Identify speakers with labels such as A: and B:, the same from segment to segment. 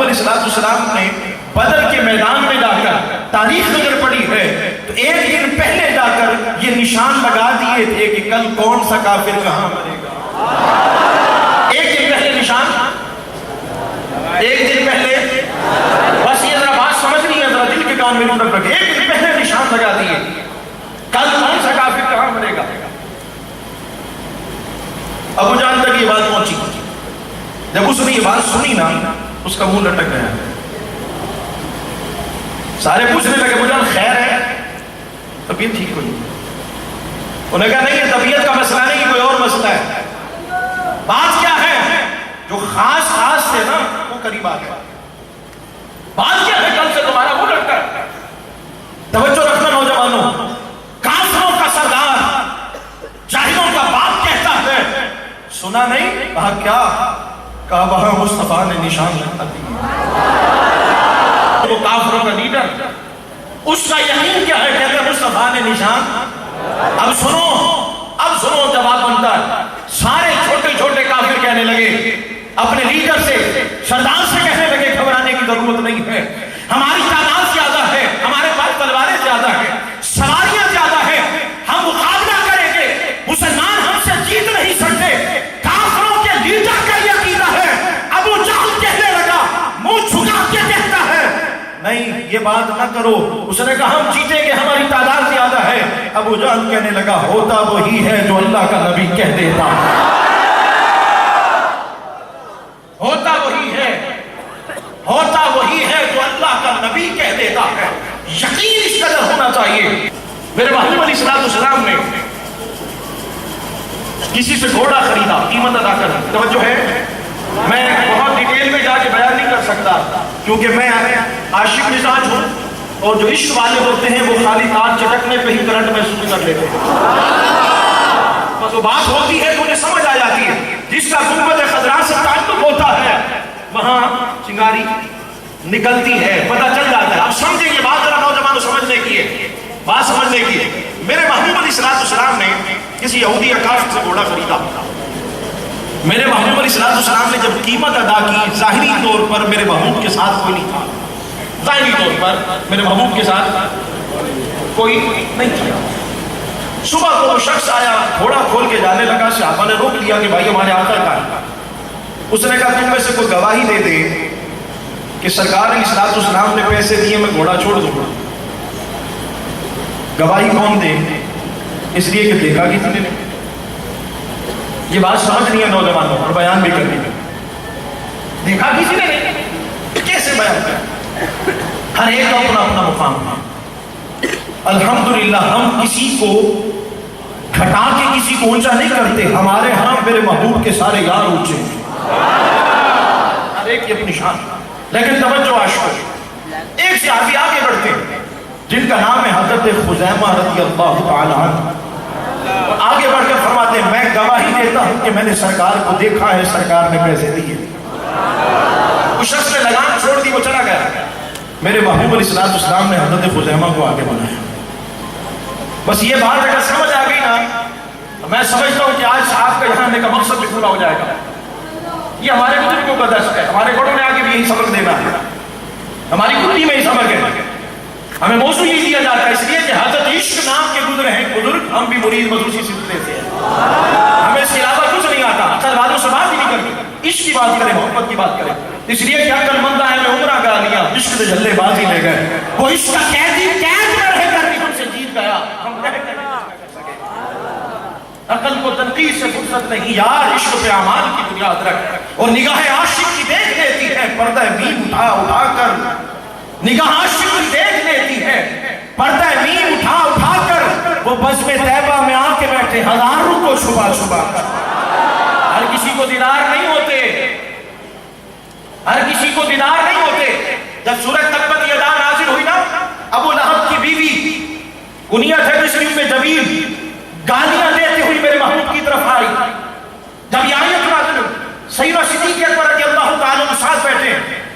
A: علیہ السلام نے بدر کے میدان میں جا کر تاریخ اگر پڑھی ہے تو ایک دن پہلے جا کر یہ نشان لگا دیے تھے کہ کل کون سا کافر کہاں مرے گا. ایک دن پہلے نشان، ایک دن پہلے، بس یہ ذرا بات سمجھنی ہے، ذرا دل کے کان میں رکھ رکھے. ایک دن پہلے نشان لگا دیے کل کون سا کافر کہاں مرے گا. ابو جان تک یہ بات پہنچی. جب اس نے یہ بات سنی نا اس کا منہ لٹک گیا. سارے پوچھنے لگے ابو جان خیر ہے، طبیعت ٹھیک ہوئی؟ انہوں نے کہا نہیں، یہ طبیعت کا مسئلہ نہیں، کوئی اور مسئلہ ہے. بات کیا ہے؟ جو خاص تھے نا وہ قریب آ گئے. بات کیا ہے؟ کل سے تمہارا منہ لٹکا ہے. توجہ رکھنا نوجوانوں، کافروں کا سردار جاہلوں کا باپ کہتا ہے سنا نہیں؟ کہا کیا؟ کہا وہاں مصطفیٰ نے نشان لگا دیا. وہ کافروں کا لیڈر، اس کا یقین کیا ہے؟ کہتے ہیں مصطفیٰ نے نشان. اب سنو جواب بنتا ہے. سارے چھوٹے چھوٹے کافر کہنے لگے اپنے لیڈر سے، سردار سے کہنے لگے گھبرانے کی ضرورت نہیں ہے، ہماری تعداد زیادہ ہے، ہمارے پاس تلواریں زیادہ ہیں، سواریاں زیادہ ہیں، ہم مقابلہ کریں گے، مسلمان ہم سے جیت نہیں سکتے. کافروں کے لیڈر کا یہ عقیدہ ہے. ابو جہل کہنے لگا، منہ جھکا کے کہتا ہے نہیں یہ بات نہ کرو. اس نے کہا ہم جیتیں گے، ہماری تعداد زیادہ ہے. ابو جہل کہنے لگا ہوتا وہی ہے جو اللہ کا نبی کہہ دیتا. ہوتا وہی ہے جو اللہ کا نبی کہہ دیتا ہے. یقین اس قدر ہونا چاہیے. میرے محبوب علیہ السلام نے کسی سے گھوڑا خریدا، قیمت ادا کر. توجہ ہے، میں بہت ڈیٹیل میں جا کے بیان نہیں کر سکتا کیونکہ میں عاشق مزاج ہوں، اور جو عشق والے ہوتے ہیں وہ خالی تار چٹکنے پہ ہی کرنٹ محسوس کر لیتے ہیں. بس وہ بات ہوتی ہے تو انہیں سمجھ آ جاتی ہے. جس کا گنبد خضرا سے تعلق ہوتا ہے وہاں چنگاری نکلتی ہے، پتہ چل جاتا ہے. اب سمجھیں یہ بات ذرا نوجوانوں سمجھنے کی ہے، بات سمجھنے کی ہے. میرے محبوب علیہ السلام نے کسی یہودی یا کافر سے گھوڑا خریدا. میرے محبوب علیہ السلام نے جب قیمت ادا کی، ظاہری طور پر میرے محبوب کے ساتھ کوئی نہیں تھا. ظاہری طور پر میرے محبوب کے ساتھ کوئی نہیں تھا. صبح کو وہ شخص آیا، گھوڑا کھول کے جانے لگا. صحابہ نے روک لیا کہ بھائی ہمارے آقا کا ہے. اس نے کہا تم میں سے کوئی گواہی دے دے کہ سرکار علیہ السلام نے پیسے دیے میں گھوڑا چھوڑ دوں گا. گواہی کون دے؟ اس لیے کہ دیکھا کسی نے. یہ بات سمجھنی ہے نوجوانوں اور بیان بھی کرنی ہے. دیکھا کسی نے نہیں، کیسے بیان کریں؟ ہر ایک کا اپنا اپنا مقام ہے. الحمدللہ ہم کسی کو گھٹا کے کسی کو اونچا نہیں کرتے. ہمارے ہاں میرے محبوب کے سارے یار اونچے ہیں، ہر ایک کی اپنی شان. لیکن توجہ عاشقوں، ایک صحابی آگے بڑھتے ہیں جن کا نام ہے حضرت خزیمہ رضی اللہ تعالی عنہ. آگے بڑھ کر فرماتے ہیں میں گواہی دیتا ہوں کہ میں نے سرکار کو دیکھا ہے، سرکار نے پیسے دیے. اس شخص نے لگام چھوڑ دی، وہ چلا گیا. میرے محبوب علیہ السلام نے حضرت خزیمہ کو آگے بنایا. بس یہ بات اگر سمجھ آ گئی نا، میں سمجھتا ہوں کہ آج صاحب کا یہاں آنے کا مقصد بھی پورا ہو جائے گا. یہ ہمارے بزرگوں کا دست ہے، ہمارے بڑوں نے آگے بھی یہی سبق دینا ہے، ہماری کتی میں ہی سبق ہے. ہمیں موضوع یہ دیا جاتا ہے اس لیے کہ حضرت عشق نام کے گزرے ہیں بزرگ، ہم بھی مرید مدرسی سلسلے سے ہیں. ہمیں اس کے علاوہ کچھ نہیں آتا. اچھا والوں سے بات ہی نہیں کرتے، عشق کی بات کریں، محبت کی بات کریں. اس لیے کیا کل مندہ ہے میں عمرہ کرا لیا، عشق سے جھلے بازی لے گئے. وہ عشق کا قیدی قید میں رہ کر بھی ہم سے جیت گیا. ہم رہ کر نہیں کر سکے. عقل کو تنقید سے فرصت نہیں یار. عشق پہ اعمال کی بنیاد رکھ، اور نگاہ عاشق کی دیکھ لیتی ہے پردہ میم اٹھا اٹھا کر. نگاہ عاشق کی دیکھ لیتی ہے پردہ میم اٹھا اٹھا کر. وہ بزم طیبہ میں آ کے بیٹھے ہزاروں کو چھپا چھپا کر. ہر کسی کو دیدار نہیں ہوتے، ہر کسی کو دیدار نہیں ہوتے. جب سورۃ تبت یدا نازل ہوئی نا، ابو لہب کی بیوی کنیت ہے بسم میں جبیر، گالیاں دیتی ہوئی میرے محبوب کی طرف آئی. جب یہ آیت نازل ہوئی، سیدنا صدیق اکبر رضی اللہ تعالیٰ عنہ ساتھ بیٹھے،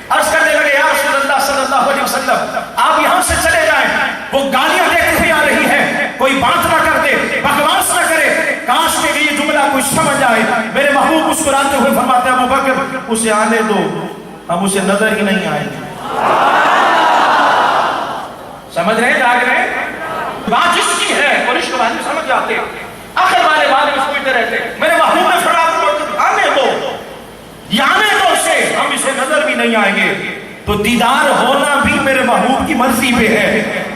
A: عرض کرنے لگے یا رسول اللہ صلی اللہ علیہ وسلم آپ یہاں سے چلے جائیں. وہ گالیاں دیتی ہوئی آ رہی ہے، کوئی بات نہ کر دے، بکواس نہ کرے. کاش کے لیے جملہ کوئی سمجھ آئے. میرے محبوب مسکراتے ہوئے فرماتے ہیں ابو بکر اسے آنے دو، ہم اسے نظر ہی نہیں آئیں گے. سمجھ رہے ہیں؟ جاگ رہے ہیں؟ بات جس کی ہے اور عشق والے سمجھ جاتے ہیں. آخر والے بات میں سوچتے رہتے ہیں میرے محبوب نے فرمایا آنے دو، آنے دو اسے، ہم اسے نظر بھی نہیں آئیں گے. تو دیدار ہونا بھی میرے محبوب کی مرضی پہ ہے.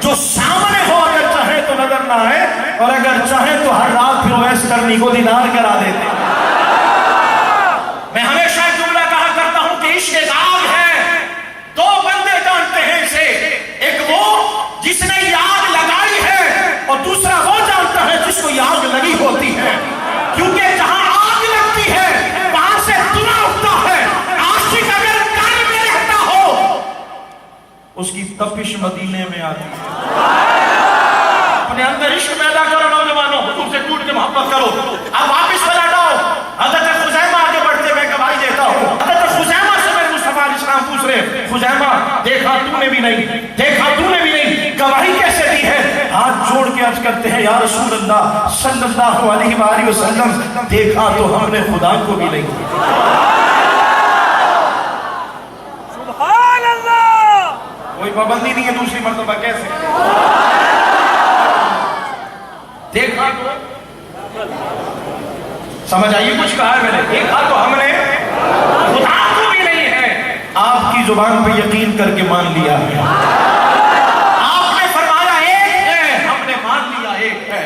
A: جو سامنے ہو اگر چاہے تو نظر نہ آئے، اور اگر چاہے تو ہر رات پھر ویس کرنی کو دیدار کرا دیتے. میں ہمیشہ ایک جملہ کہا کرتا ہوں کہ عشق ایک آگ ہے. دو بندے جانتے ہیں اسے، ایک وہ جس نے یہ آگ لگائی ہے اور دوسرا وہ جانتا ہے جس کو یہ آگ لگی ہوتی ہے. کیونکہ جہاں آگ لگتی ہے وہاں سے دھواں اٹھتا ہے. عاشق اگر گھر میں رہتا ہو اس کی تپش مدینے میں آتی ہے. اپنے اندر عشق پیدا کرو نوجوانوں، حضور سے ٹوٹ کے محبت کرو. اب واپس پلٹ آؤ. حضرت خزیمہ آگے بڑھتے میں گواہی دیتا ہوں. حضرت خزیمہ سے میرے مصطفیٰ علیہ السلام پوچھ رہے خزیمہ دیکھا تو نے بھی نہیں، دیکھا تو نے بھی نہیں، گواہی کیسے دی ہے؟ ہاتھ جوڑ کے عرض کرتے ہیں یا رسول اللہ صلی اللہ علیہ وآلہ وسلم دیکھا تو ہم نے خدا کو بھی نہیں.
B: سبحان اللہ.
A: کوئی پابندی نہیں ہے دوسری مرتبہ کیسے دیکھا تو سمجھ آئیے کچھ کہا ہے میں نے. دیکھا تو ہم نے خدا کو بھی نہیں ہے. آپ کی زبان پہ یقین کر کے مان لیا ہے. آپ نے فرمایا ایک ہے، ہم نے مان لیا ایک ہے.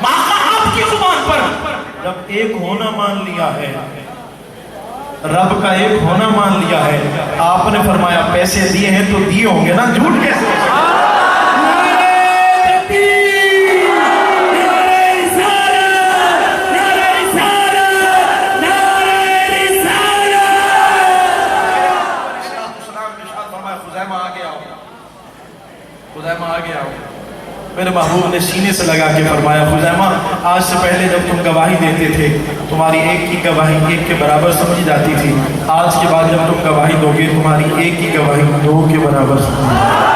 A: آپ کی زبان پر جب ایک ہونا مان لیا ہے، رب کا ایک ہونا مان لیا ہے، آپ نے فرمایا پیسے دیے ہیں تو دیے ہوں گے نا، جھوٹ کیسے ہو سکتا؟ خزیمہ آ گیا. میرے محبوب نے سینے سے لگا کے فرمایا خزیمہ آج سے پہلے جب تم گواہی دیتے تھے تمہاری ایک کی گواہی ایک کے برابر سمجھی جاتی تھی. آج کے بعد جب تم گواہی دو گے تمہاری ایک کی گواہی دو کے برابر سمجھی جاتی ہے.